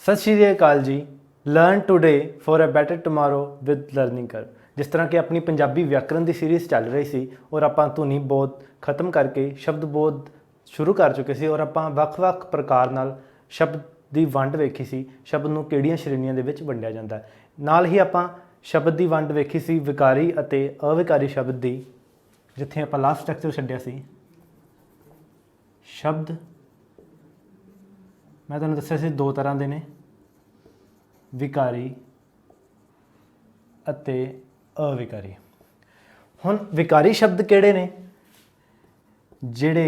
सत श्री अकाल जी। Learn today for a better tomorrow with learning कर। जिस तरह कि अपनी पंजाबी व्याकरण की सीरीज़ चल रही सी और आप धुनी बोध खत्म करके शब्द बोध शुरू कर चुके सी और आप ਵੱਖ-ਵੱਖ प्रकार नाल शब्द की वंड वेखी सी, शब्द नूं किहड़ियां श्रेणियां दे विच वंडिया जांदा है। नाल ही आप शब्द की वंड वेखी सी विकारी अते अविकारी शब्द की, जिथे आप लास्ट स्ट्रक्चर छड्डिया सी। शब्द मैं तुहानूं दस्सिया सी दो तरह के ने, विकारी अते अविकारी। हुण विकारी शब्द किहड़े ने? जिहड़े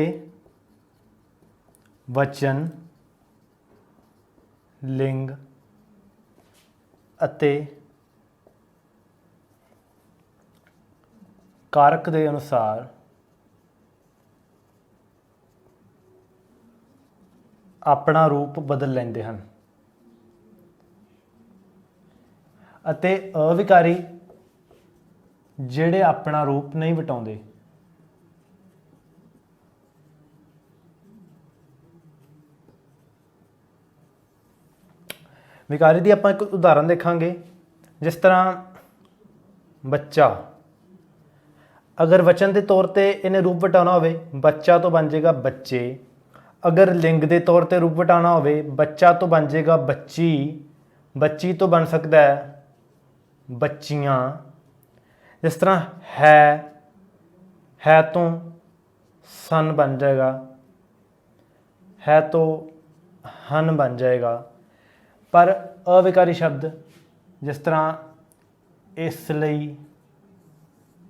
वचन, लिंग अते कारक के अनुसार अपना रूप बदल लेंदे हन। अते अविकारी जिहड़े अपना रूप नहीं वटाउंदे। विकारी की आपां एक उदाहरण देखांगे। जिस तरह बच्चा, अगर वचन के तौर पर इन्हें रूप वटाना होवे, बच्चा तो बन जाएगा बच्चे। अगर लिंग के तौर पर रूप वटाना होवे, बच्चा तो बन जाएगा बच्ची, बच्ची तो बन सकता है बच्चियाँ। जिस तरह है तो सन बन जाएगा, है तो हन बन जाएगा। पर अविकारी शब्द जिस तरह इसलिए,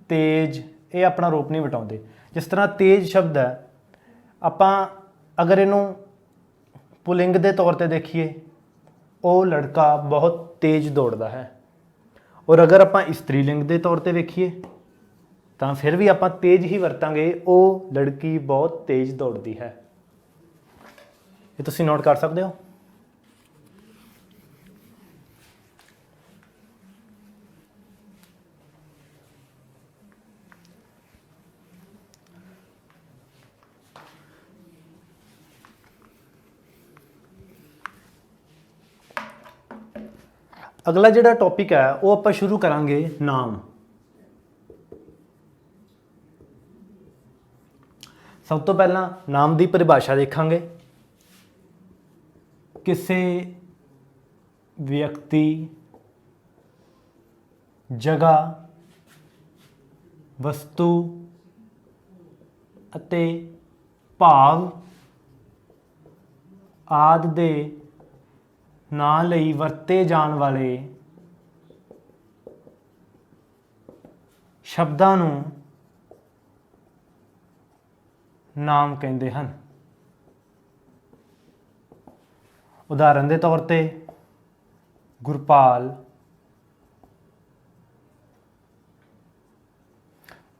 तेज, ये अपना रूप नहीं वटाउंदे। जिस तरह तेज शब्द है, आपां अगर इनू पुलिंग के तौर पर देखिए, वो लड़का बहुत तेज दौड़ता है। और अगर आप स्त्रीलिंग के तौर पर देखिए तो फिर भी आप तेज ही वरतांगे, वो लड़की बहुत तेज दौड़ती है। ये तुसीं नोट कर सकते हो। अगला जिहड़ा टॉपिक है वो आप शुरू करांगे नाम। सब तो पहला नाम की परिभाषा देखांगे। किसी व्यक्ति, जगह, वस्तु अते भाव आदि दे नां लई वरते जाण वाले शब्दां नूं नाम कहते हैं। उदाहरण के तौर पर गुरपाल,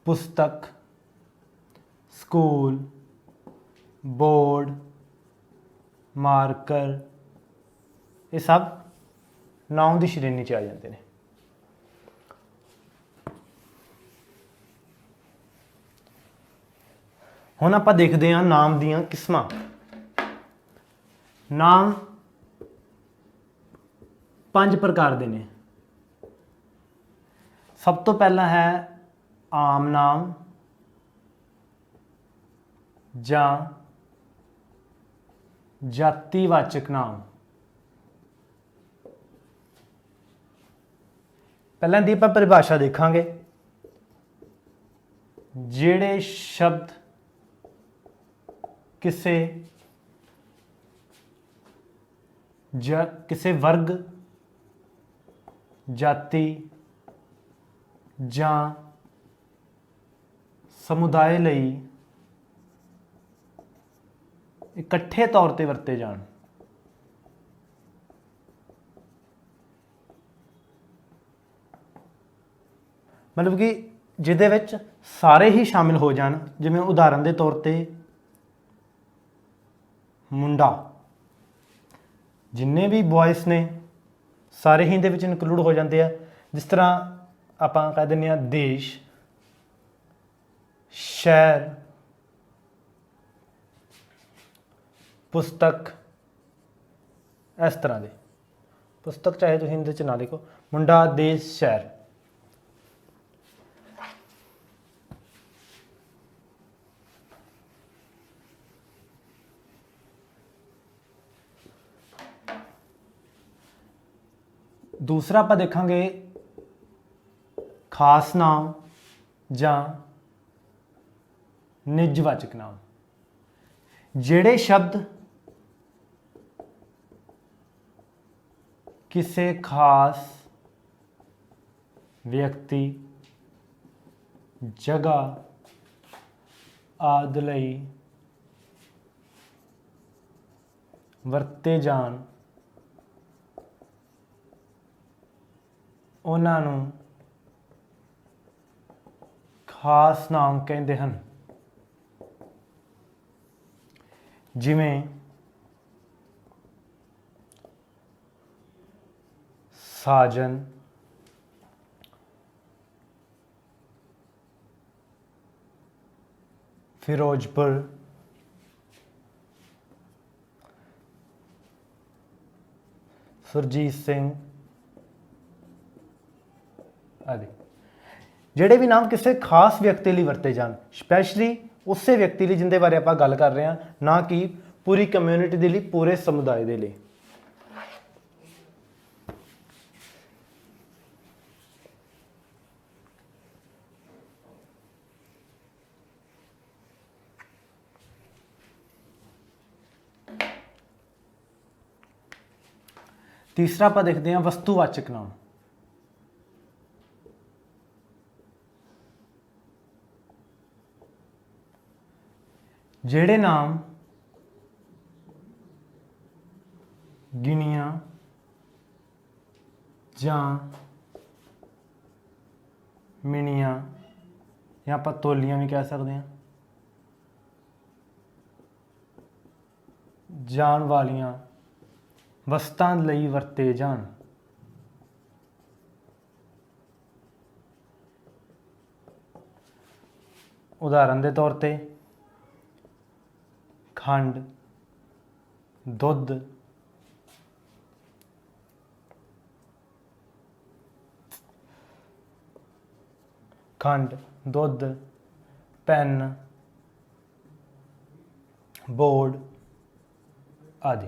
पुस्तक, स्कूल, बोर्ड, मार्कर, ये सब नाउं की श्रेणी च आ जाते हैं। हुण आपां देखते हैं नाम दीयां किस्मां। नाम 5 प्रकार के ने। सब तो पहला है आम नाम जां जातिवाचक नाम। पहले दी आपां परिभाषा देखांगे। जिहड़े शब्द किसी वर्ग, जाति जां समुदाय लई इकट्ठे तौर पर वरते जाण। मतलब कि जिहदे विच सारे ही शामिल हो जाण। जिवें उदाहरण के तौर पर मुंडा, जिन्ने भी बॉयज़ ने सारे ही दे विच इनकलूड हो जाते हैं। जिस तरह आप कह दें देश, शहर, पुस्तक, इस तरह के। पुस्तक चाहे तुसीं इहदे च ना लिखो, मुंडा देश शहर। दूसरा आप देखांगे खास नाम ਜਾਂ ਨਿੱਜਵਾਚਕ ਨਾਮ। ਜਿਹੜੇ ਸ਼ਬਦ ਕਿਸੇ ਖਾਸ ਵਿਅਕਤੀ, ਜਗ੍ਹਾ ਆਦਿ ਲਈ ਵਰਤੇ ਜਾਣ, ਉਹਨਾਂ ਨੂੰ ਖਾਸ ਨਾਮ ਕਹਿੰਦੇ ਹਨ। ਜਿਵੇਂ ਸਾਜਨ, ਫਿਰੋਜ਼ਪੁਰ, ਸੁਰਜੀਤ ਸਿੰਘ आदि। ਜਿਹੜੇ ਵੀ ਨਾਮ ਕਿਸੇ ਖਾਸ ਵਿਅਕਤੀ ਲਈ ਵਰਤੇ ਜਾਣ, ਸਪੈਸ਼ਲੀ ਉਸੇ ਵਿਅਕਤੀ ਲਈ ਜਿੰਦੇ ਬਾਰੇ ਆਪਾਂ ਗੱਲ ਕਰ ਰਹੇ ਹਾਂ, ਨਾ ਕਿ ਪੂਰੀ ਕਮਿਊਨਿਟੀ ਦੇ ਲਈ, ਪੂਰੇ ਸਮੁਦਾਇ ਦੇ ਲਈ। ਤੀਸਰਾ ਆਪਾਂ ਦੇਖਦੇ ਹਾਂ ਵਸਤੂਵਾਚਕ ਨਾਮ। ਜਿਹੜੇ ਨਾਮ ਗਿਣੀਆਂ ਜਾਂ ਮਿਣੀਆਂ ਜਾਂ ਆਪਾਂ ਤੋਲੀਆਂ ਵੀ ਕਹਿ ਸਕਦੇ ਹਾਂ, ਜਾਣ ਵਾਲੀਆਂ ਵਸਤਾਂ ਲਈ ਵਰਤੇ ਜਾਣ। ਉਦਾਹਰਨ ਦੇ ਤੌਰ ਤੇ ਖੰਡ, ਦੁੱਧ, ਪੈਨ, बोर्ड आदि।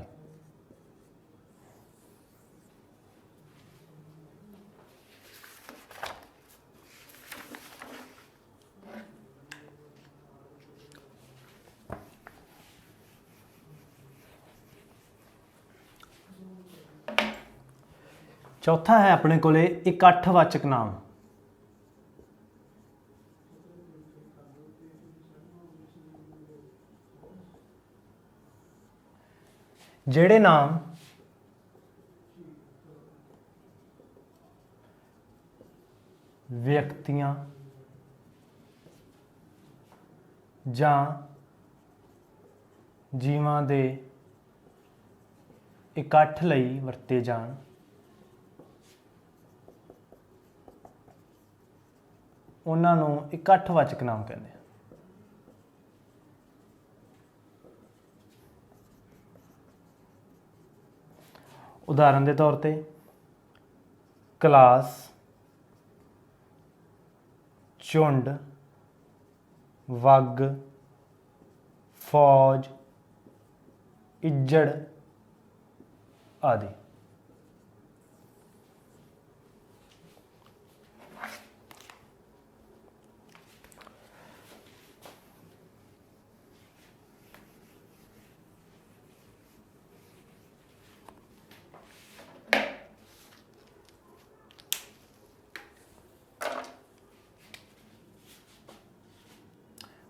चौथा है अपने कोले इकट्ठवाचक नाम। ਜਿਹੜੇ ਨਾਮ ਵਿਅਕਤੀਆਂ ਜਾਂ ਜੀਵਾਂ ਦੇ ਇਕੱਠ ਲਈ ਵਰਤੇ ਜਾਣ, ਉਹਨਾਂ ਨੂੰ ਇਕੱਠਵਾਚਕ ਨਾਮ ਕਹਿੰਦੇ ਆ। उदाहरण के तौर पे क्लास, झुंड, वग, फौज, इज्जड़ आदि।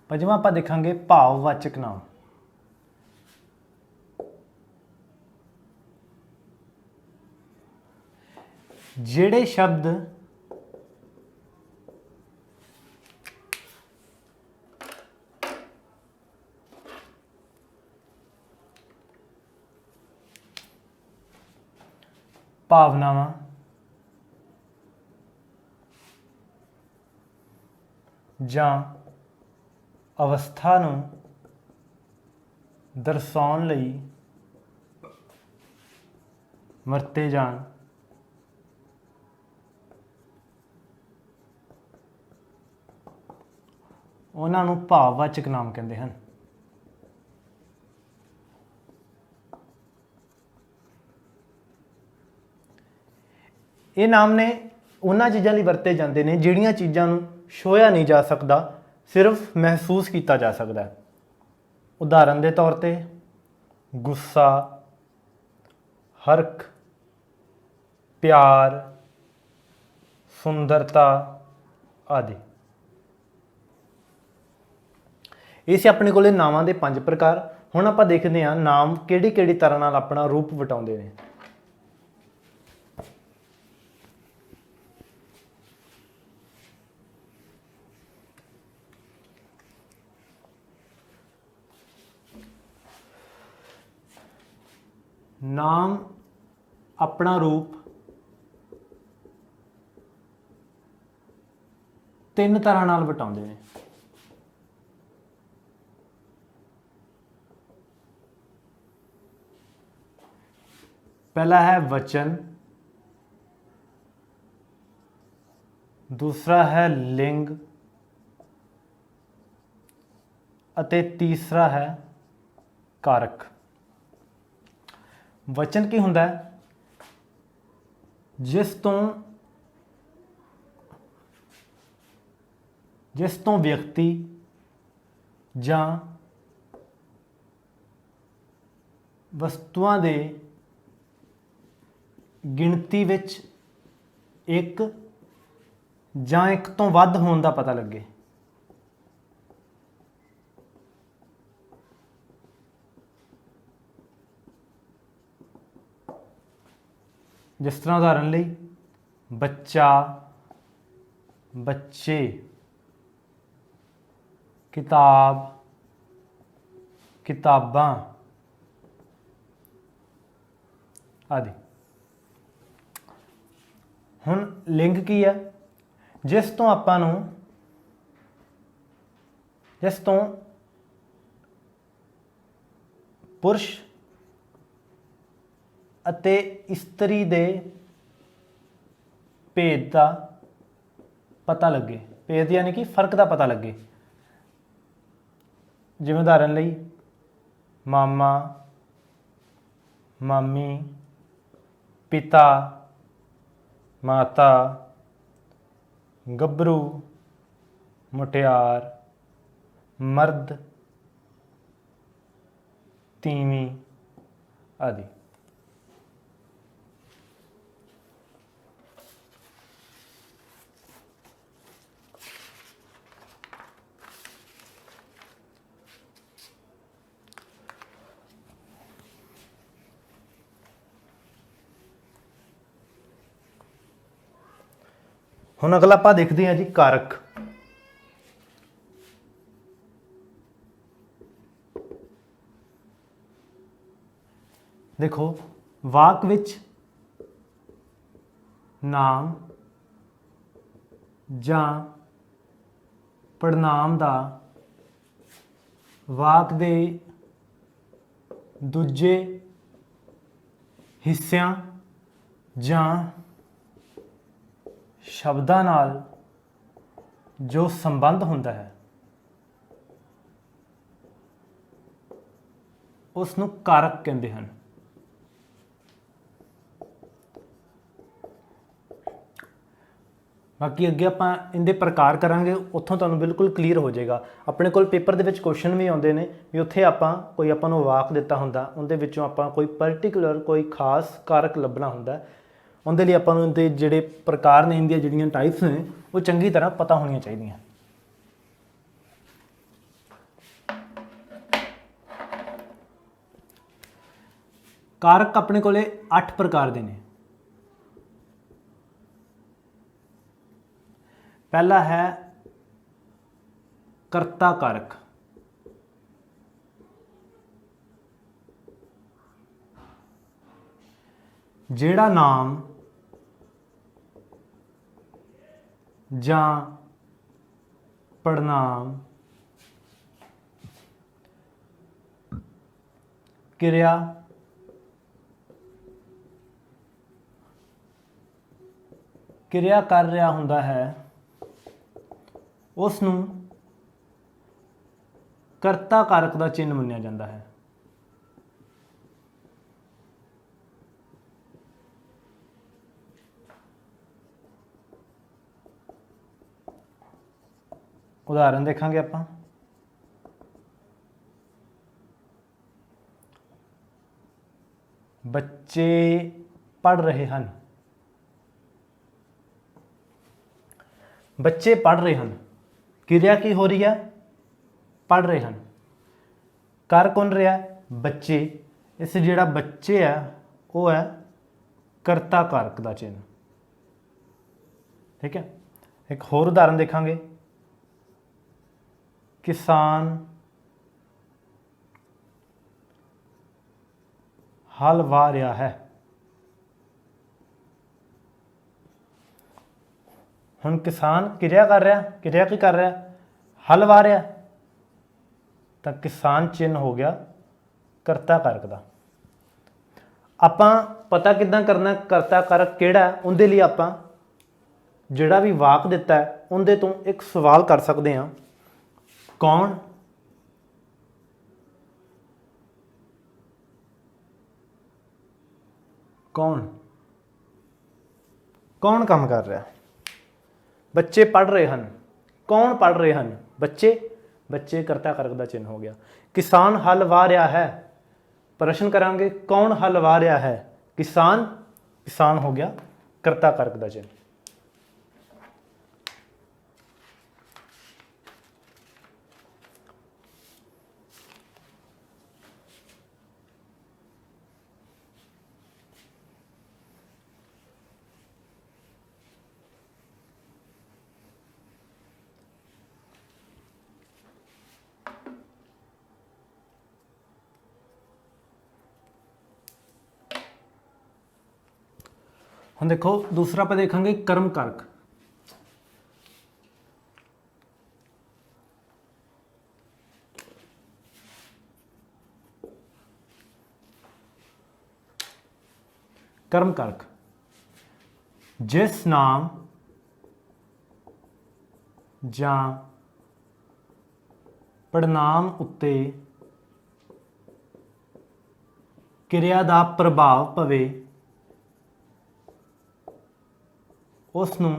पंजवां आपां देखांगे भाववाचक नाम। ਜਿਹੜੇ शब्द भावनावां ਜਾਂ ਅਵਸਥਾ ਨੂੰ ਦਰਸਾਉਣ ਲਈ ਵਰਤੇ ਜਾਣ, ਉਹਨਾਂ ਨੂੰ ਭਾਵਵਾਚਕ ਨਾਮ ਕਹਿੰਦੇ ਹਨ। ਇਹ ਨਾਮ ਨੇ ਉਹਨਾਂ ਚੀਜ਼ਾਂ ਲਈ ਵਰਤੇ ਜਾਂਦੇ ਨੇ ਜਿਹੜੀਆਂ ਚੀਜ਼ਾਂ ਨੂੰ ਛੂਹਿਆ ਨਹੀਂ ਜਾ ਸਕਦਾ, ਸਿਰਫ ਮਹਿਸੂਸ ਕੀਤਾ ਜਾ ਸਕਦਾ ਹੈ। ਉਦਾਹਰਨ ਦੇ ਤੌਰ ਤੇ ਗੁੱਸਾ, ਹਰਖ, ਪਿਆਰ, ਸੁੰਦਰਤਾ ਆਦਿ। ਇਹ ਸੀ ਆਪਣੇ ਕੋਲੇ ਨਾਵਾਂ ਦੇ 5 ਪ੍ਰਕਾਰ। ਹੁਣ ਆਪਾਂ ਦੇਖਦੇ ਹਾਂ ਨਾਮ ਕਿਹੜੀ ਕਿਹੜੀ ਤਰ੍ਹਾਂ ਨਾਲ ਆਪਣਾ ਰੂਪ ਵਟਾਉਂਦੇ ਨੇ। ਨਾਮ ਆਪਣਾ ਰੂਪ 3 ਤਰ੍ਹਾਂ ਨਾਲ ਵਟਾਉਂਦੇ ਨੇ। ਪਹਿਲਾ ਹੈ ਵਚਨ, ਦੂਸਰਾ ਹੈ ਲਿੰਗ ਅਤੇ ਤੀਸਰਾ ਹੈ ਕਾਰਕ। ਵਚਨ ਕੀ ਹੁੰਦਾ ਹੈ? ਜਿਸ ਤੋਂ ਵਿਅਕਤੀ ਜਾਂ ਵਸਤੂਆਂ ਦੇ ਗਿਣਤੀ ਵਿੱਚ ਇੱਕ ਜਾਂ ਇੱਕ ਤੋਂ ਵੱਧ ਹੋਣ ਦਾ ਪਤਾ ਲੱਗੇ। ਜਿਸ ਤਰ੍ਹਾਂ ਉਦਾਹਰਨ ਲਈ ਬੱਚਾ, ਬੱਚੇ, ਕਿਤਾਬ, ਕਿਤਾਬਾਂ ਆਦि। ਹੁਣ ਲਿੰਗ ਕੀ ਹੈ? ਜਿਸ ਤੋਂ ਪੁਰਸ਼ ਅਤੇ ਇਸਤਰੀ ਦੇ ਭੇਦ ਦਾ ਪਤਾ ਲੱਗੇ। ਭੇਦ ਯਾਨੀ ਕਿ ਫਰਕ ਦਾ ਪਤਾ ਲੱਗੇ। ਜਿਵੇਂ ਉਦਾਹਰਨ ਲਈ ਮਾਮਾ, ਮਾਮੀ, ਪਿਤਾ, ਮਾਤਾ, ਗੱਭਰੂ, ਮੁਟਿਆਰ, ਮਰਦ, ਤੀਵੀਂ ਆਦਿ। ਹੁਣ ਅਗਲਾ ਆਪਾਂ ਦੇਖਦੇ ਹਾਂ ਜੀ ਕਾਰਕ। ਦੇਖੋ, ਵਾਕ ਵਿੱਚ ਨਾਮ ਜਾਂ ਪੜਨਾਮ ਦਾ ਵਾਕ ਦੇ ਦੂਜੇ ਹਿੱਸਿਆਂ ਜਾਂ ਸ਼ਬਦਾਂ ਨਾਲ ਜੋ ਸੰਬੰਧ ਹੁੰਦਾ ਹੈ ਉਸ ਨੂੰ ਕਾਰਕ ਕਹਿੰਦੇ ਹਨ। ਬਾਕੀ ਅੱਗੇ ਆਪਾਂ ਇਹਦੇ ਪ੍ਰਕਾਰ ਕਰਾਂਗੇ, ਉੱਥੋਂ ਤੁਹਾਨੂੰ ਬਿਲਕੁਲ ਕਲੀਅਰ ਹੋ ਜਾਏਗਾ। ਆਪਣੇ ਕੋਲ ਪੇਪਰ ਦੇ ਵਿੱਚ ਕੁਐਸਚਨ ਵੀ ਆਉਂਦੇ ਨੇ ਵੀ ਉੱਥੇ ਆਪਾਂ ਨੂੰ ਵਾਕ ਦਿੱਤਾ ਹੁੰਦਾ, ਉਹਦੇ ਵਿੱਚੋਂ ਆਪਾਂ ਕੋਈ ਪਰਟੀਕੂਲਰ ਕੋਈ ਖਾਸ ਕਾਰਕ ਲੱਭਣਾ ਹੁੰਦਾ। ਉਹਦੇ ਲਈ ਆਪਾਂ ਨੂੰ ਇਹਦੇ ਜਿਹੜੇ ਪ੍ਰਕਾਰ ਨੇ, ਇਹਦੀਆਂ ਜਿਹੜੀਆਂ ਟਾਈਪਸ ਨੇ, ਉਹ ਚੰਗੀ ਤਰ੍ਹਾਂ ਪਤਾ ਹੋਣੀਆਂ ਚਾਹੀਦੀਆਂ। ਕਾਰਕ ਆਪਣੇ ਕੋਲੇ 8 ਪ੍ਰਕਾਰ ਦੇ ਨੇ। ਪਹਿਲਾ ਹੈ ਕਰਤਾ ਕਾਰਕ। ਜਿਹੜਾ ਨਾਮ ਜਾਂ ਪੜਨਾਮ, ਕਿਰਿਆ, ਕਰ ਰਿਹਾ ਹੁੰਦਾ ਹੈ, ਉਸ ਨੂੰ ਕਰਤਾ ਕਾਰਕ ਦਾ ਚਿੰਨ੍ਹ ਮੰਨਿਆ ਜਾਂਦਾ ਹੈ। ਉਦਾਹਰਨ ਦੇਖਾਂਗੇ ਆਪਾਂ। ਬੱਚੇ ਪੜ੍ਹ ਰਹੇ ਹਨ। ਬੱਚੇ ਪੜ੍ਹ ਰਹੇ ਹਨ, ਕਿਰਿਆ ਕੀ ਹੋ ਰਹੀ ਹੈ? ਪੜ੍ਹ ਰਹੇ ਹਨ। ਕਰ ਕੌਣ ਰਿਹਾ? ਬੱਚੇ। ਇਸ ਜਿਹੜਾ ਬੱਚੇ ਹੈ ਉਹ ਹੈ ਕਰਤਾ ਕਾਰਕ ਦਾ ਚਿੰਨ੍ਹ। ਠੀਕ ਹੈ। ਇੱਕ ਹੋਰ ਉਦਾਹਰਨ ਦੇਖਾਂਗੇ। ਕਿਸਾਨ ਹਲ ਵਾਹ ਰਿਹਾ ਹੈ। ਹੁਣ ਕਿਸਾਨ ਕਿਰਿਆ ਕਰ ਰਿਹਾ, ਕਿਰਿਆ ਕੀ ਕਰ ਰਿਹਾ? ਹਲ ਵਾਹ ਰਿਹਾ, ਤਾਂ ਕਿਸਾਨ ਚਿੰਨ੍ਹ ਹੋ ਗਿਆ ਕਰਤਾ ਕਾਰਕ ਦਾ। ਆਪਾਂ ਪਤਾ ਕਿੱਦਾਂ ਕਰਨਾ ਕਰਤਾ ਕਾਰਕ ਕਿਹੜਾ? ਉਹਦੇ ਲਈ ਆਪਾਂ ਜਿਹੜਾ ਵੀ ਵਾਕ ਦਿੱਤਾ ਹੈ ਉਹਦੇ ਤੋਂ ਇੱਕ ਸਵਾਲ ਕਰ ਸਕਦੇ ਹਾਂ। ਕੌਣ ਕੌਣ ਕੌਣ ਕੰਮ ਕਰ ਰਿਹਾ? ਬੱਚੇ ਪੜ੍ਹ ਰਹੇ ਹਨ। ਕੌਣ ਪੜ੍ਹ ਰਹੇ ਹਨ? ਬੱਚੇ। ਬੱਚੇ ਕਰਤਾ ਕਾਰਕ ਦਾ ਚਿੰਨ੍ਹ ਹੋ ਗਿਆ। ਕਿਸਾਨ ਹਲ ਵਾਹ ਰਿਹਾ ਹੈ, ਪ੍ਰਸ਼ਨ ਕਰਾਂਗੇ ਕੌਣ ਹਲ ਵਾਹ ਰਿਹਾ ਹੈ? ਕਿਸਾਨ। ਕਿਸਾਨ ਹੋ ਗਿਆ ਕਰਤਾ ਕਾਰਕ ਦਾ ਚਿੰਨ੍ਹ। ਹੁਣ ਦੇਖੋ ਦੂਸਰਾ ਆਪਾਂ ਦੇਖਾਂਗੇ ਕਰਮ ਕਾਰਕ। ਕਰਮ ਕਾਰਕ ਜਿਸ ਨਾਮ ਜਾਂ ਪੜਨਾਮ ਉੱਤੇ ਕਿਰਿਆ ਦਾ ਪ੍ਰਭਾਵ ਪਵੇ ਉਸ ਨੂੰ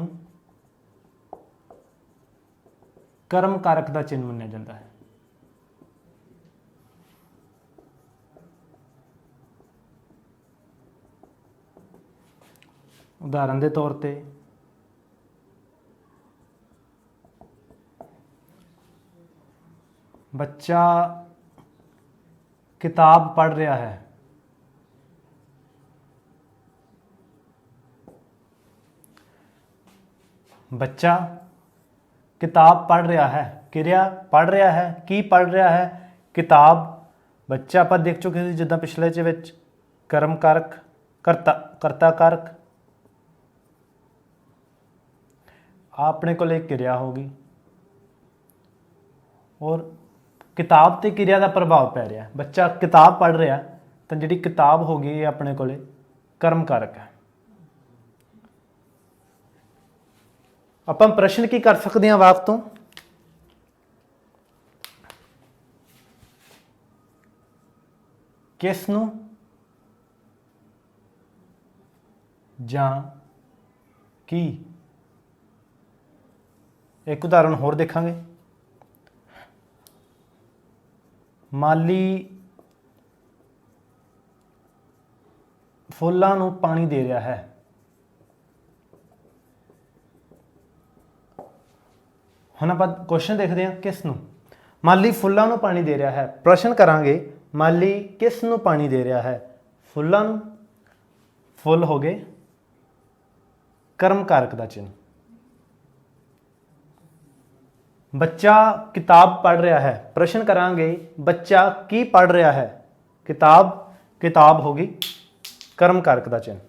ਕਰਮ ਕਾਰਕ ਦਾ ਚਿੰਨ੍ਹ ਮੰਨਿਆ ਜਾਂਦਾ ਹੈ। ਉਦਾਹਰਨ ਦੇ ਤੌਰ ਤੇ ਬੱਚਾ ਕਿਤਾਬ ਪੜ੍ਹ ਰਿਹਾ ਹੈ। ਬੱਚਾ ਕਿਤਾਬ ਪੜ੍ਹ ਰਿਹਾ ਹੈ, ਕਿਰਿਆ ਪੜ੍ਹ ਰਿਹਾ ਹੈ। ਕੀ ਪੜ੍ਹ ਰਿਹਾ ਹੈ? ਕਿਤਾਬ। ਬੱਚਾ ਆਪਾਂ ਦੇਖ ਚੁੱਕੇ ਸੀ ਜਿੱਦਾਂ ਪਿਛਲੇ ਚ ਵਿੱਚ ਕਰਮ ਕਾਰਕ ਕਰਤਾ ਕਾਰਕ। ਆਪਣੇ ਕੋਲ ਇੱਕ ਕਿਰਿਆ ਹੋ ਗਈ ਔਰ ਕਿਤਾਬ ਤੇ ਕਿਰਿਆ ਦਾ ਪ੍ਰਭਾਵ ਪੈ ਰਿਹਾ। ਬੱਚਾ ਕਿਤਾਬ ਪੜ੍ਹ ਰਿਹਾ ਤਾਂ ਜਿਹੜੀ ਕਿਤਾਬ ਹੋ ਗਈ ਇਹ ਆਪਣੇ ਕੋਲੇ ਕਰਮ ਕਾਰਕ ਹੈ। ਆਪਾਂ ਪ੍ਰਸ਼ਨ ਕੀ ਕਰ ਸਕਦੇ ਹਾਂ ਵਾਕ ਤੋਂ? ਕਿਸ ਨੂੰ ਜਾਂ ਕੀ। ਇੱਕ ਉਦਾਹਰਨ ਹੋਰ ਦੇਖਾਂਗੇ। ਮਾਲੀ ਫੁੱਲਾਂ ਨੂੰ ਪਾਣੀ ਦੇ ਰਿਹਾ ਹੈ। ਹੁਣ ਆਪਾਂ ਕੁਐਸਚਨ ਦੇਖਦੇ ਹਾਂ ਕਿਸ ਨੂੰ। ਮਾਲੀ ਫੁੱਲਾਂ ਨੂੰ ਪਾਣੀ ਦੇ ਰਿਹਾ ਹੈ। ਪ੍ਰਸ਼ਨ ਕਰਾਂਗੇ ਮਾਲੀ ਕਿਸ ਨੂੰ ਪਾਣੀ ਦੇ ਰਿਹਾ ਹੈ? ਫੁੱਲਾਂ ਨੂੰ। ਫੁੱਲ ਹੋ ਗਏ ਕਰਮ ਕਾਰਕ ਦਾ ਚਿੰਨ੍ਹ। ਬੱਚਾ ਕਿਤਾਬ ਪੜ੍ਹ ਰਿਹਾ ਹੈ। ਪ੍ਰਸ਼ਨ ਕਰਾਂਗੇ ਬੱਚਾ ਕੀ ਪੜ੍ਹ ਰਿਹਾ ਹੈ? ਕਿਤਾਬ। ਕਿਤਾਬ ਹੋ ਗਈ ਕਰਮ ਕਾਰਕ ਦਾ ਚਿੰਨ੍ਹ।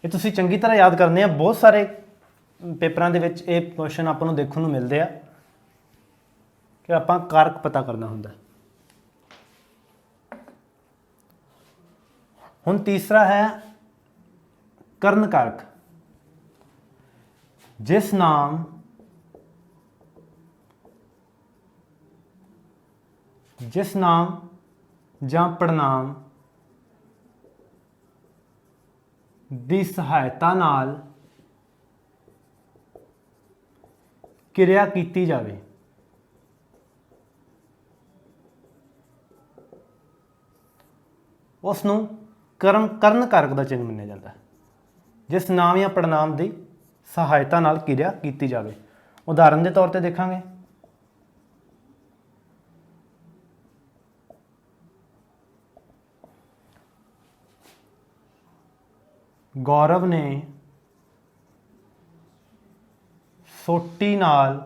ਇਹ ਤੁਸੀਂ ਚੰਗੀ ਤਰ੍ਹਾਂ ਯਾਦ ਕਰਨੇ ਆ। ਬਹੁਤ ਸਾਰੇ ਪੇਪਰਾਂ ਦੇ ਵਿੱਚ ਇਹ ਕੁਐਸਚਨ ਆਪਾਂ ਨੂੰ ਦੇਖਣ ਨੂੰ ਮਿਲਦੇ ਆ ਕਿ ਆਪਾਂ ਕਾਰਕ ਪਤਾ ਕਰਨਾ ਹੁੰਦਾ। ਹੁਣ ਤੀਸਰਾ ਹੈ ਕਰਨ ਕਾਰਕ। जिस नाम ਜਾਂ ਪੜਨਾਮ ਦੀ ਸਹਾਇਤਾ ਨਾਲ ਕਿਰਿਆ ਕੀਤੀ ਜਾਵੇ। ਉਸ ਨੂੰ ਕਰਨ ਕਾਰਕ ਦਾ ਚਿੰਨ੍ਹ ਮੰਨਿਆ ਜਾਂਦਾ ਹੈ। ਜਿਸ ਨਾਮ ਜਾਂ ਪੜਨਾਮ ਦੀ ਸਹਾਇਤਾ ਨਾਲ ਕਿਰਿਆ ਕੀਤੀ ਜਾਵੇ। ਉਦਾਹਰਨ ਦੇ ਤੌਰ ਤੇ ਦੇਖਾਂਗੇ, ਗੌਰਵ ਨੇ ਸੋਟੀ ਨਾਲ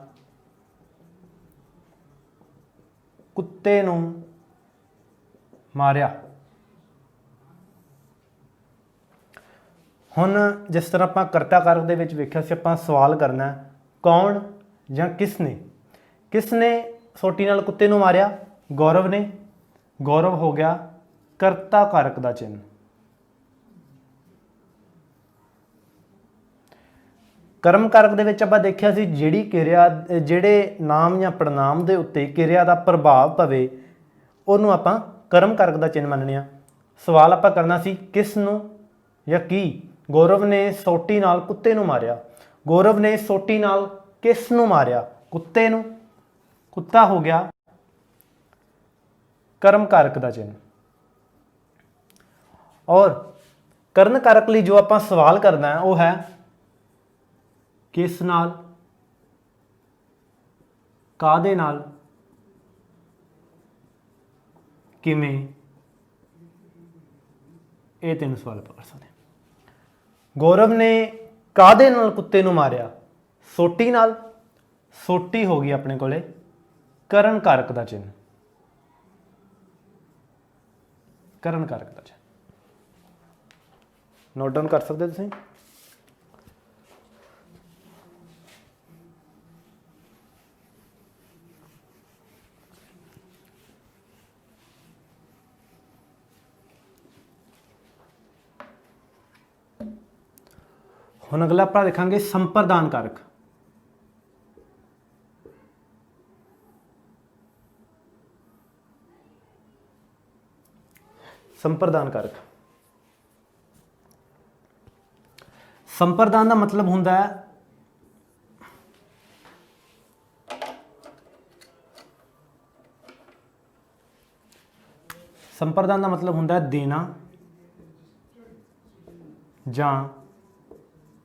ਕੁੱਤੇ ਨੂੰ ਮਾਰਿਆ। ਹੁਣ ਜਿਸ ਤਰ੍ਹਾਂ ਆਪਾਂ ਕਰਤਾ ਕਾਰਕ ਦੇ ਵਿੱਚ ਵੇਖਿਆ ਸੀ, ਆਪਾਂ ਸਵਾਲ ਕਰਨਾ ਕੌਣ ਜਾਂ ਕਿਸ ਨੇ ਸੋਟੀ ਨਾਲ ਕੁੱਤੇ ਨੂੰ ਮਾਰਿਆ? ਗੌਰਵ ਨੇ। ਗੌਰਵ ਹੋ ਗਿਆ ਕਰਤਾ ਕਾਰਕ ਦਾ ਚਿੰਨ੍ਹ। ਕਰਮ ਕਾਰਕ ਦੇ ਵਿੱਚ ਆਪਾਂ ਦੇਖਿਆ ਸੀ ਜਿਹੜੀ ਕਿਰਿਆ, ਜਿਹੜੇ ਨਾਮ ਜਾਂ ਪੜਨਾਮ ਦੇ ਉੱਤੇ ਕਿਰਿਆ ਦਾ ਪ੍ਰਭਾਵ ਪਵੇ ਉਹਨੂੰ ਆਪਾਂ ਕਰਮ ਕਾਰਕ ਦਾ ਚਿੰਨ੍ਹ ਮੰਨਦੇ ਹਾਂ। ਸਵਾਲ ਆਪਾਂ ਕਰਨਾ ਸੀ ਕਿਸ ਨੂੰ ਜਾਂ ਕੀ। ਗੌਰਵ ਨੇ ਸੋਟੀ ਨਾਲ ਕੁੱਤੇ ਨੂੰ ਮਾਰਿਆ। ਗੌਰਵ ਨੇ ਸੋਟੀ ਨਾਲ ਕਿਸ ਨੂੰ ਮਾਰਿਆ? ਕੁੱਤੇ ਨੂੰ। ਕੁੱਤਾ ਹੋ ਗਿਆ ਕਰਮ ਕਾਰਕ ਦਾ ਚਿੰਨ੍ਹ। ਔਰ ਕਰਨ ਕਾਰਕ ਲਈ ਜੋ ਆਪਾਂ ਸਵਾਲ ਕਰਨਾ ਹੈ ਉਹ ਹੈ ਕਿਸ ਨਾਲ, ਕਾਹਦੇ ਨਾਲ, ਕਿਵੇਂ। ਇਹ ਤਿੰਨ ਸਵਾਲ ਆਪਾਂ ਕਰ ਸਕਦੇ ਹਾਂ। ਗੌਰਵ ਨੇ ਕਾਹਦੇ ਨਾਲ ਕੁੱਤੇ ਨੂੰ ਮਾਰਿਆ? ਸੋਟੀ ਨਾਲ। ਸੋਟੀ ਹੋ ਗਈ ਆਪਣੇ ਕੋਲੇ ਕਰਨ ਕਾਰਕ ਦਾ ਚਿੰਨ੍ਹ। ਕਰਨ ਕਾਰਕ ਦਾ ਚਿੰਨ੍ਹ ਨੋਟ ਡਾਊਨ ਕਰ ਸਕਦੇ ਤੁਸੀਂ। ਹੁਣ ਅਗਲਾ ਆਪਾਂ ਦੇਖਾਂਗੇ ਸੰਪਰਦਾਨ ਕਾਰਕ। ਸੰਪਰਦਾਨ ਕਾਰਕ। ਸੰਪਰਦਾਨ ਦਾ ਮਤਲਬ ਹੁੰਦਾ ਹੈ ਦੇਣਾ ਜਾਂ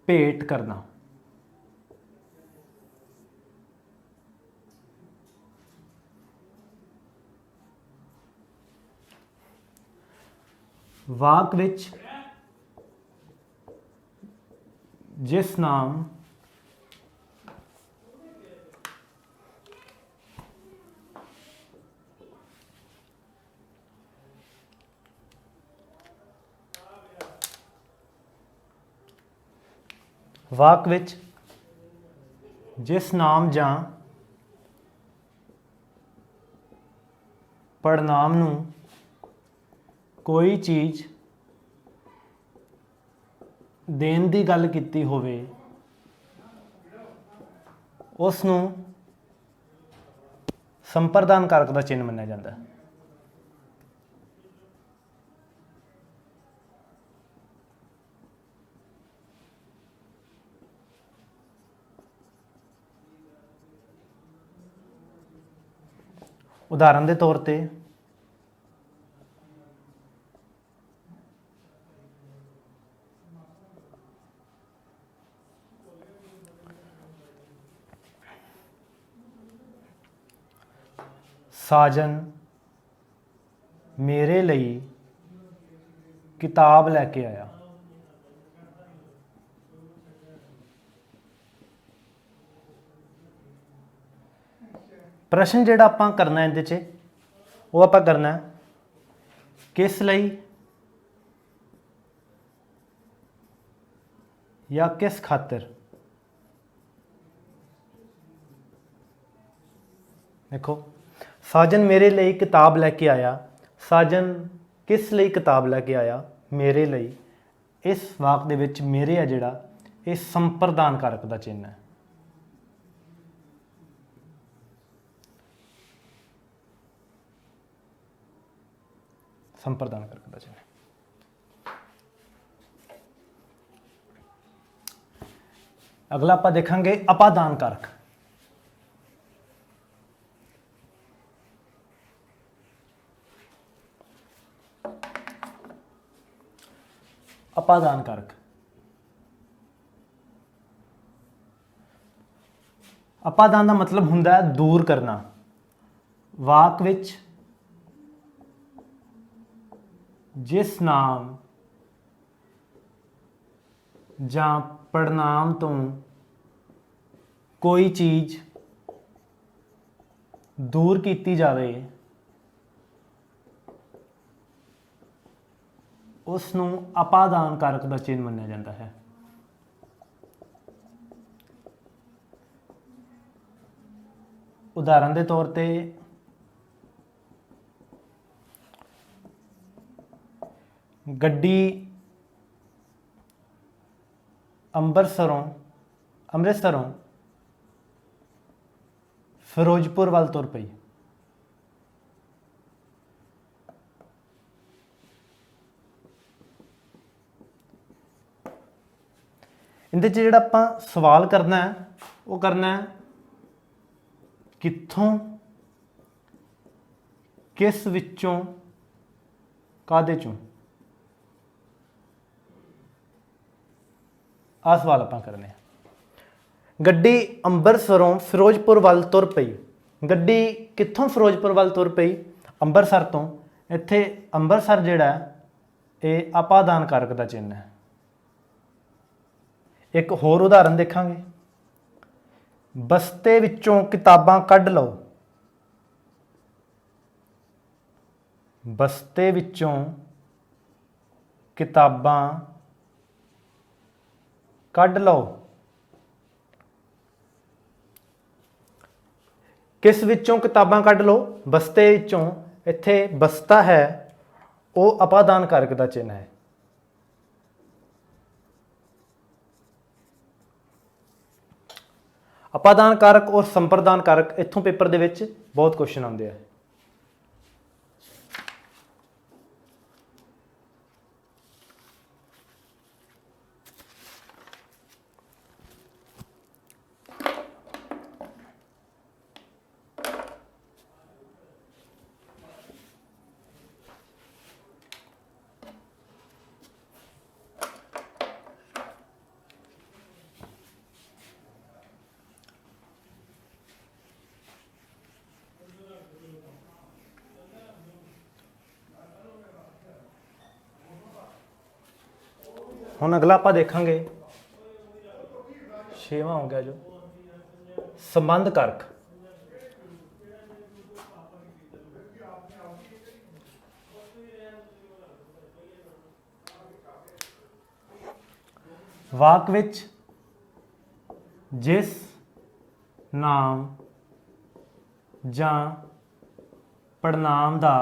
ਭੇਟ ਕਰਨਾ। ਵਾਕ ਵਿੱਚ ਜਿਸ ਨਾਮ ਜਾਂ ਪੜਨਾਮ ਨੂੰ ਕੋਈ ਚੀਜ਼ ਦੇਣ ਦੀ ਗੱਲ ਕੀਤੀ ਹੋਵੇ ਉਸ ਨੂੰ ਸੰਪਰਦਾਨ ਕਾਰਕ ਦਾ ਚਿੰਨ੍ਹ ਮੰਨਿਆ ਜਾਂਦਾ ਹੈ। ਉਦਾਹਰਨ ਦੇ ਤੌਰ ਤੇ ਸਾਜਨ ਮੇਰੇ ਲਈ ਕਿਤਾਬ ਲੈ ਕੇ ਆਇਆ। ਪ੍ਰਸ਼ਨ ਜਿਹੜਾ ਆਪਾਂ ਕਰਨਾ ਇਹਦੇ 'ਚ ਉਹ ਆਪਾਂ ਕਰਨਾ ਕਿਸ ਲਈ ਜਾਂ ਕਿਸ ਖਾਤਰ। ਦੇਖੋ ਸਾਜਨ ਮੇਰੇ ਲਈ ਕਿਤਾਬ ਲੈ ਕੇ ਆਇਆ। ਸਾਜਨ ਕਿਸ ਲਈ ਕਿਤਾਬ ਲੈ ਕੇ ਆਇਆ? ਮੇਰੇ ਲਈ। ਇਸ ਵਾਕ ਦੇ ਵਿੱਚ ਮੇਰੇ ਆ ਜਿਹੜਾ ਇਹ ਸੰਪਰਦਾਨ ਕਾਰਕ ਦਾ ਚਿੰਨ੍ਹ ਹੈ। ਸੰਪਰਦਾਨ ਕਾਰਕ ਦਾ ਚਿੰਨ੍ਹ। ਅਗਲਾ ਆਪਾਂ ਦੇਖਾਂਗੇ ਅਪਾਦਾਨ ਕਾਰਕ। ਅਪਾਦਾਨ ਕਾਰਕ ਅਪਾਦਾਨ ਦਾ ਮਤਲਬ ਹੁੰਦਾ ਹੈ ਦੂਰ ਕਰਨਾ। ਵਾਕ ਵਿੱਚ ਜਿਸ ਨਾਮ ਜਾਂ ਪੜਨਾਮ ਤੋਂ ਕੋਈ ਚੀਜ਼ ਦੂਰ ਕੀਤੀ ਜਾਵੇ ਉਸ ਨੂੰ ਅਪਾਦਾਨ ਕਾਰਕ ਦਾ ਚਿੰਨ੍ਹ ਮੰਨਿਆ ਜਾਂਦਾ ਹੈ। ਉਦਾਹਰਨ ਦੇ ਤੌਰ ਤੇ ਗੱਡੀ ਅੰਮ੍ਰਿਤਸਰੋਂ ਫਿਰੋਜ਼ਪੁਰ ਵੱਲ ਤੁਰ ਪਈ। ਇਹਦੇ 'ਚ ਜਿਹੜਾ ਆਪਾਂ ਸਵਾਲ ਕਰਨਾ ਹੈ ਉਹ ਕਰਨਾ ਹੈ ਕਿੱਥੋਂ, ਕਿਸ ਵਿੱਚੋਂ, ਕਾਹਦੇ ਚੋਂ। ਆਹ ਸਵਾਲ ਆਪਾਂ ਕਰਨੇ ਆ। ਗੱਡੀ ਅੰਮ੍ਰਿਤਸਰੋਂ ਫਿਰੋਜ਼ਪੁਰ ਵੱਲ ਤੁਰ ਪਈ। ਗੱਡੀ ਕਿੱਥੋਂ ਫਿਰੋਜ਼ਪੁਰ ਵੱਲ ਤੁਰ ਪਈ? ਅੰਮ੍ਰਿਤਸਰ ਤੋਂ। ਇੱਥੇ ਅੰਮ੍ਰਿਤਸਰ ਜਿਹੜਾ ਇਹ ਅਪਾਦਾਨ ਕਾਰਕ ਦਾ ਚਿੰਨ੍ਹ ਹੈ। ਇੱਕ ਹੋਰ ਉਦਾਹਰਨ ਦੇਖਾਂਗੇ। ਬਸਤੇ ਵਿੱਚੋਂ ਕਿਤਾਬਾਂ ਕੱਢ ਲਓ। ਬਸਤੇ ਵਿੱਚੋਂ ਕਿਤਾਬਾਂ ਕੱਢ ਲਓ। ਕਿਸ ਵਿੱਚੋਂ ਕਿਤਾਬਾਂ ਕੱਢ ਲਓ? ਬਸਤੇ ਵਿੱਚੋਂ। ਇੱਥੇ ਬਸਤਾ ਹੈ ਉਹ ਅਪਾਦਾਨ ਕਾਰਕ ਦਾ ਚਿੰਨ੍ਹ ਹੈ। ਅਪਾਦਾਨ ਕਾਰਕ ਔਰ ਸੰਪਰਦਾਨ ਕਾਰਕ ਇੱਥੋਂ ਪੇਪਰ ਦੇ ਵਿੱਚ ਬਹੁਤ ਕੁਐਸਚਨ ਆਉਂਦੇ ਆ। ਹੁਣ ਅਗਲਾ ਆਪਾਂ ਦੇਖਾਂਗੇ 6ਵਾਂ ਹੋ ਗਿਆ ਜੋ ਸੰਬੰਧ ਕਾਰਕ। ਵਾਕ ਵਿੱਚ ਜਿਸ ਨਾਮ ਜਾਂ ਪੜਨਾਮ ਦਾ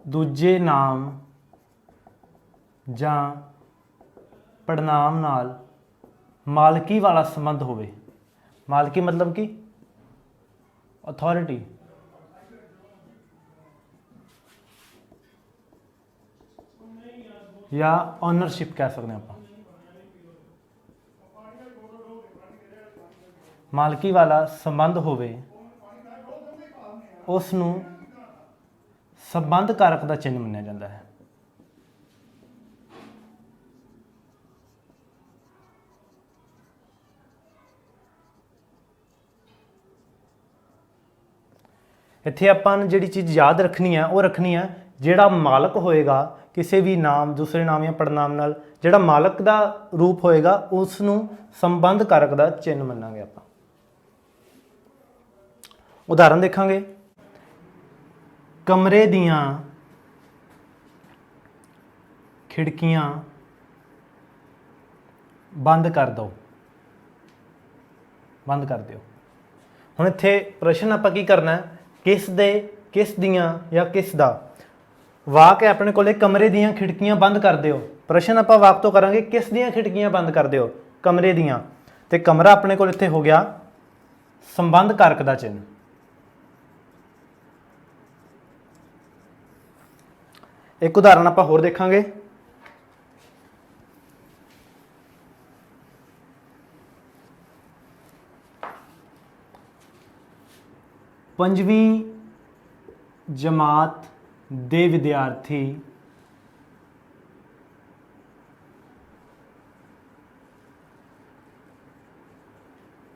ਦੂਜੇ ਨਾਮ ਜਾਂ ਪੜਨਾਮ ਨਾਲ ਮਾਲਕੀ ਵਾਲਾ ਸੰਬੰਧ ਹੋਵੇ। ਮਾਲਕੀ ਮਤਲਬ ਕਿ ਅਥਾਰਟੀ। ਜਾਂ ਓਨਰਸ਼ਿਪ ਕਹਿ ਸਕਦੇ ਆਪਾਂ। ਮਾਲਕੀ ਵਾਲਾ ਸੰਬੰਧ ਹੋਵੇ ਉਸ ਨੂੰ ਸੰਬੰਧ ਕਾਰਕ ਦਾ ਚਿੰਨ੍ਹ ਮੰਨਿਆ ਜਾਂਦਾ ਹੈ। ਇੱਥੇ ਆਪਾਂ ਨੂੰ ਜਿਹੜੀ ਚੀਜ਼ ਯਾਦ ਰੱਖਣੀ ਹੈ ਉਹ ਰੱਖਣੀ ਹੈ ਜਿਹੜਾ ਮਾਲਕ ਹੋਏਗਾ ਕਿਸੇ ਵੀ ਨਾਮ, ਦੂਸਰੇ ਨਾਮ ਜਾਂ ਪੜਨਾਮ ਨਾਲ ਜਿਹੜਾ ਮਾਲਕ ਦਾ ਰੂਪ ਹੋਏਗਾ ਉਸ ਨੂੰ ਸੰਬੰਧ ਕਾਰਕ ਦਾ ਚਿੰਨ੍ਹ ਮੰਨਾਂਗੇ ਆਪਾਂ। ਉਦਾਹਰਨ ਦੇਖਾਂਗੇ। ਕਮਰੇ ਦੀਆਂ ਖਿੜਕੀਆਂ ਬੰਦ ਕਰ ਦਿਓ। ਬੰਦ ਕਰ ਦਿਓ। ਹੁਣ ਇੱਥੇ ਪ੍ਰਸ਼ਨ ਆਪਾਂ ਕੀ ਕਰਨਾ ਹੈ? ਕਿਸ ਦੇ, ਕਿਸ ਦੀਆਂ ਜਾਂ ਕਿਸ ਦਾ। ਵਾਕ ਹੈ ਆਪਣੇ ਕੋਲੇ ਕਮਰੇ ਦੀਆਂ ਖਿੜਕੀਆਂ ਬੰਦ ਕਰ ਦਿਓ। ਪ੍ਰਸ਼ਨ ਆਪਾਂ ਵਾਕ ਤੋਂ ਕਰਾਂਗੇ, ਕਿਸ ਦੀਆਂ ਖਿੜਕੀਆਂ ਬੰਦ ਕਰ ਦਿਓ? ਕਮਰੇ ਦੀਆਂ। ਤੇ ਕਮਰਾ ਆਪਣੇ ਕੋਲ ਇੱਥੇ ਹੋ ਗਿਆ ਸੰਬੰਧ ਕਾਰਕ ਦਾ ਚਿੰਨ੍ਹ। ਇੱਕ ਉਦਾਹਰਨ ਆਪਾਂ ਹੋਰ ਦੇਖਾਂਗੇ। ਪੰਜਵੀਂ ਜਮਾਤ ਦੇ ਵਿਦਿਆਰਥੀ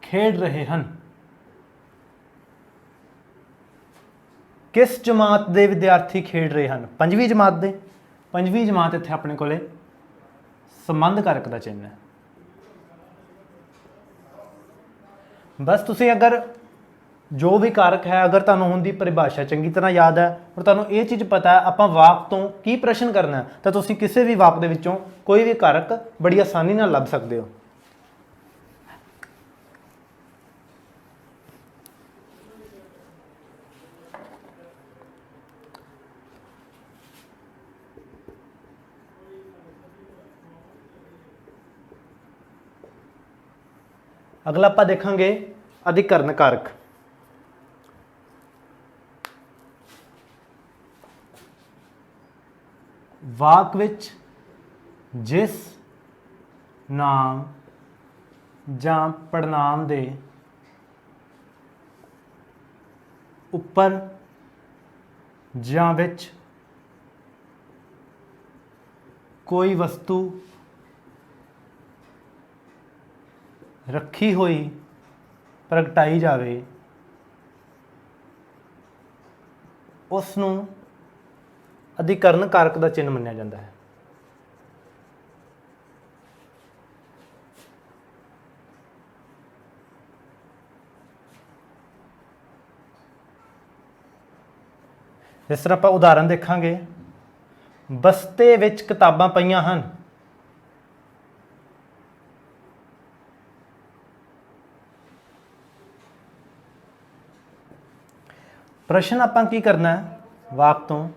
ਖੇਡ ਰਹੇ ਹਨ। ਕਿਸ ਜਮਾਤ ਦੇ ਵਿਦਿਆਰਥੀ ਖੇਡ ਰਹੇ ਹਨ? ਪੰਜਵੀਂ ਜਮਾਤ ਦੇ। ਪੰਜਵੀਂ ਜਮਾਤ ਇੱਥੇ ਆਪਣੇ ਕੋਲੇ ਸੰਬੰਧ ਕਾਰਕ ਦਾ ਚਿੰਨ੍ਹ ਹੈ। ਬਸ ਤੁਸੀਂ ਅਗਰ ਜੋ ਵੀ ਕਾਰਕ ਹੈ, ਅਗਰ ਤੁਹਾਨੂੰ ਉਹਦੀ ਪਰਿਭਾਸ਼ਾ ਚੰਗੀ ਤਰ੍ਹਾਂ ਯਾਦ ਹੈ ਔਰ ਤੁਹਾਨੂੰ ਇਹ ਚੀਜ਼ ਪਤਾ ਹੈ ਆਪਾਂ ਵਾਕ ਤੋਂ ਕੀ ਪ੍ਰਸ਼ਨ ਕਰਨਾ ਹੈ, ਤਾਂ ਤੁਸੀਂ ਕਿਸੇ ਵੀ ਵਾਕ ਦੇ ਵਿੱਚੋਂ ਕੋਈ ਵੀ ਕਾਰਕ ਬੜੀ ਆਸਾਨੀ ਨਾਲ ਲੱਭ ਸਕਦੇ ਹੋ। ਅਗਲਾ ਆਪਾਂ ਦੇਖਾਂਗੇ ਅਧਿਕਰਨ ਕਾਰਕ। ਵਾਕ ਵਿੱਚ ਜਿਸ ਨਾਮ ਜਾਂ ਪੜਨਾਮ ਦੇ ਉੱਪਰ ਜਾਂ ਵਿੱਚ ਕੋਈ ਵਸਤੂ ਰੱਖੀ ਹੋਈ ਪ੍ਰਗਟਾਈ ਜਾਵੇ, ਉਸ ਨੂੰ ਅਧਿਕਰਨ ਕਾਰਕ ਦਾ ਚਿੰਨ੍ਹ ਮੰਨਿਆ ਜਾਂਦਾ ਹੈ। ਇਸ ਤਰ੍ਹਾਂ ਆਪਾਂ ਉਦਾਹਰਨ ਦੇਖਾਂਗੇ। ਬਸਤੇ ਵਿੱਚ ਕਿਤਾਬਾਂ ਪਈਆਂ ਹਨ। ਪ੍ਰਸ਼ਨ ਆਪਾਂ ਕੀ ਕਰਨਾ ਹੈ ਵਾਕ ਤੋਂ?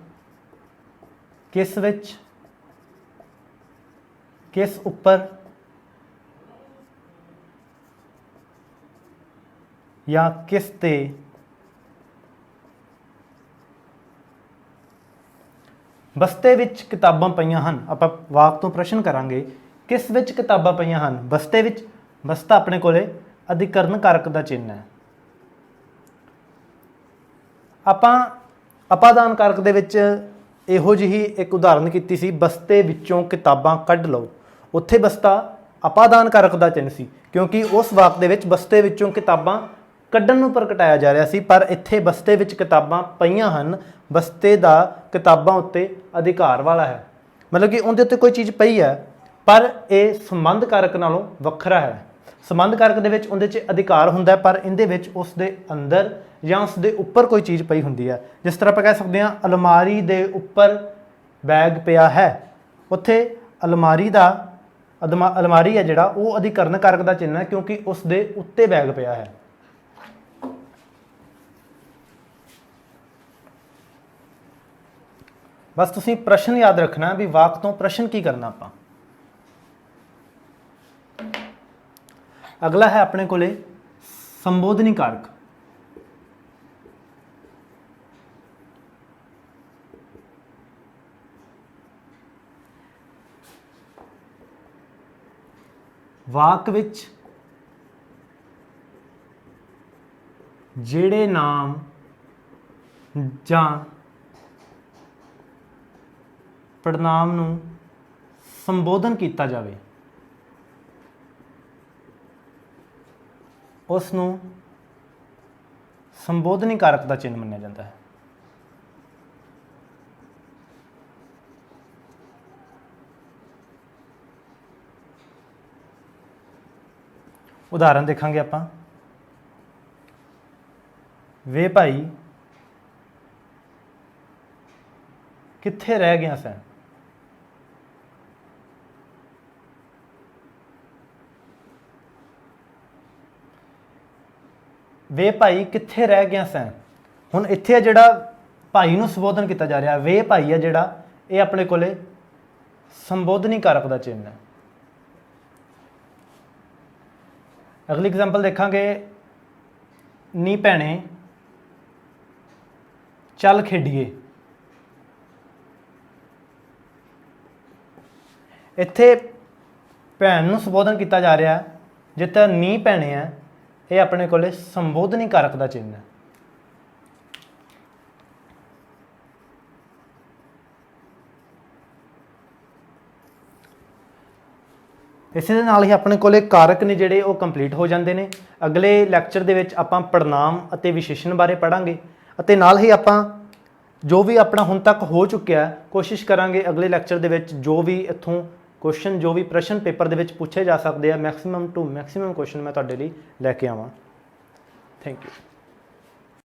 ਕਿਸ ਵਿੱਚ, ਕਿਸ ਉੱਪਰ ਜਾਂ ਕਿਸ ਤੇ ਬਸਤੇ ਵਿੱਚ ਕਿਤਾਬਾਂ ਪਈਆਂ ਹਨ। ਆਪਾਂ ਵਾਕ ਤੋਂ ਪ੍ਰਸ਼ਨ ਕਰਾਂਗੇ, ਕਿਸ ਵਿੱਚ ਕਿਤਾਬਾਂ ਪਈਆਂ ਹਨ? ਬਸਤੇ ਵਿੱਚ। ਬਸਤਾ ਆਪਣੇ ਕੋਲੇ ਅਧਿਕਰਨ ਕਾਰਕ ਦਾ ਚਿੰਨ੍ਹ ਹੈ। ਆਪਾਂ ਅਪਾਦਾਨ ਕਾਰਕ ਦੇ ਵਿੱਚ ਇਹੋ ਜਿਹੀ ਇੱਕ ਉਦਾਹਰਨ ਕੀਤੀ ਸੀ, ਬਸਤੇ ਵਿੱਚੋਂ ਕਿਤਾਬਾਂ ਕੱਢ ਲਓ। ਉੱਥੇ ਬਸਤਾ ਅਪਾਦਾਨ ਕਾਰਕ ਦਾ ਚਿੰਨ੍ਹ ਸੀ, ਕਿਉਂਕਿ ਉਸ ਵਾਕ ਦੇ ਵਿੱਚ ਬਸਤੇ ਵਿੱਚੋਂ ਕਿਤਾਬਾਂ ਕੱਢਣ ਨੂੰ ਪ੍ਰਗਟਾਇਆ ਜਾ ਰਿਹਾ ਸੀ। ਪਰ ਇੱਥੇ ਬਸਤੇ ਵਿੱਚ ਕਿਤਾਬਾਂ ਪਈਆਂ ਹਨ, ਬਸਤੇ ਦਾ ਕਿਤਾਬਾਂ ਉੱਤੇ ਅਧਿਕਾਰ ਵਾਲਾ ਹੈ, ਮਤਲਬ ਕਿ ਉਹਦੇ ਉੱਤੇ ਕੋਈ ਚੀਜ਼ ਪਈ ਹੈ, ਪਰ ਇਹ ਸੰਬੰਧ ਕਾਰਕ ਨਾਲੋਂ ਵੱਖਰਾ ਹੈ। ਸੰਬੰਧ ਕਾਰਕ ਦੇ ਵਿੱਚ ਉਹਦੇ 'ਚ ਅਧਿਕਾਰ ਹੁੰਦਾ, ਪਰ ਇਹਦੇ ਵਿੱਚ ਉਸ ਦੇ ਅੰਦਰ ਜਾਂ ਉਸ ਦੇ ਉੱਪਰ ਕੋਈ ਚੀਜ਼ ਪਈ ਹੁੰਦੀ ਹੈ। ਜਿਸ ਤਰ੍ਹਾਂ ਆਪਾਂ ਕਹਿ ਸਕਦੇ ਹਾਂ ਅਲਮਾਰੀ ਦੇ ਉੱਪਰ ਬੈਗ ਪਿਆ ਹੈ। ਉੱਥੇ ਅਲਮਾਰੀ ਹੈ ਜਿਹੜਾ ਉਹ ਅਧਿਕਰਨ ਕਾਰਕ ਦਾ ਚਿੰਨ੍ਹ ਹੈ, ਕਿਉਂਕਿ ਉਸ ਦੇ ਉੱਤੇ ਬੈਗ ਪਿਆ ਹੈ। ਬਸ ਤੁਸੀਂ ਪ੍ਰਸ਼ਨ ਯਾਦ ਰੱਖਣਾ ਵੀ ਵਾਕ ਤੋਂ ਪ੍ਰਸ਼ਨ ਕੀ ਕਰਨਾ ਆਪਾਂ। ਅਗਲਾ ਹੈ ਆਪਣੇ ਕੋਲੇ ਸੰਬੋਧਨੀ ਕਾਰਕ। ਵਾਕ ਵਿੱਚ ਜਿਹੜੇ ਨਾਮ ਜਾਂ ਪੜਨਾਮ ਨੂੰ ਸੰਬੋਧਨ ਕੀਤਾ ਜਾਵੇ, ਉਸ ਨੂੰ ਸੰਬੋਧਨੀ ਕਾਰਕ ਦਾ ਚਿੰਨ੍ਹ ਮੰਨਿਆ ਜਾਂਦਾ ਹੈ। ਉਦਾਹਰਨ ਦੇਖਾਂਗੇ ਆਪਾਂ। ਵੇ ਭਾਈ ਕਿੱਥੇ ਰਹਿ ਗਿਆ ਸੈਂ? ਵੇ ਭਾਈ ਕਿੱਥੇ ਰਹਿ ਗਿਆ ਸੈਂ। ਹੁਣ ਇੱਥੇ ਜਿਹੜਾ ਭਾਈ ਨੂੰ ਸੰਬੋਧਨ ਕੀਤਾ ਜਾ ਰਿਹਾ, ਵੇ ਭਾਈ ਹੈ ਜਿਹੜਾ, ਇਹ ਆਪਣੇ ਕੋਲੇ ਸੰਬੋਧਨੀ ਕਾਰਕ ਦਾ ਚਿੰਨ੍ਹ ਹੈ। ਅਗਲੀ ਐਗਜ਼ਾਮਪਲ ਦੇਖਾਂਗੇ, ਨੀ ਭੈਣੇ ਚੱਲ ਖੇਡੀਏ। ਇੱਥੇ ਭੈਣ ਨੂੰ ਸੰਬੋਧਨ ਕੀਤਾ ਜਾ ਰਿਹਾ, ਜਿੱਥੇ ਨੀ ਭੈਣੇ ਹੈ ਇਹ ਆਪਣੇ ਕੋਲੇ ਸੰਬੋਧਨੀ ਕਾਰਕ ਦਾ ਚਿੰਨ੍ਹ ਹੈ। ਇਸੇ ਦੇ ਨਾਲ ਹੀ ਆਪਣੇ ਕੋਲੇ ਕਾਰਕ ਨੇ ਜਿਹੜੇ ਉਹ ਕੰਪਲੀਟ ਹੋ ਜਾਂਦੇ ਨੇ। ਅਗਲੇ ਲੈਕਚਰ ਦੇ ਵਿੱਚ ਆਪਾਂ ਪੜਨਾਮ ਅਤੇ ਵਿਸ਼ੇਸ਼ਣ ਬਾਰੇ ਪੜਾਂਗੇ ਅਤੇ ਨਾਲ ਹੀ ਆਪਾਂ ਜੋ ਵੀ ਆਪਣਾ ਹੁਣ ਤੱਕ ਹੋ ਚੁੱਕਿਆ ਕੋਸ਼ਿਸ਼ ਕਰਾਂਗੇ ਅਗਲੇ ਲੈਕਚਰ ਦੇ ਵਿੱਚ ਜੋ ਵੀ ਇੱਥੋਂ ਕੁਐਸਚਨ, ਜੋ ਵੀ ਪ੍ਰਸ਼ਨ ਪੇਪਰ ਦੇ ਵਿੱਚ ਪੁੱਛੇ ਜਾ ਸਕਦੇ ਆ, ਮੈਕਸਿਮਮ ਟੂ ਮੈਕਸਿਮਮ ਕੁਐਸਚਨ ਮੈਂ ਤੁਹਾਡੇ ਲਈ ਲੈ ਕੇ ਆਵਾਂ। Thank you.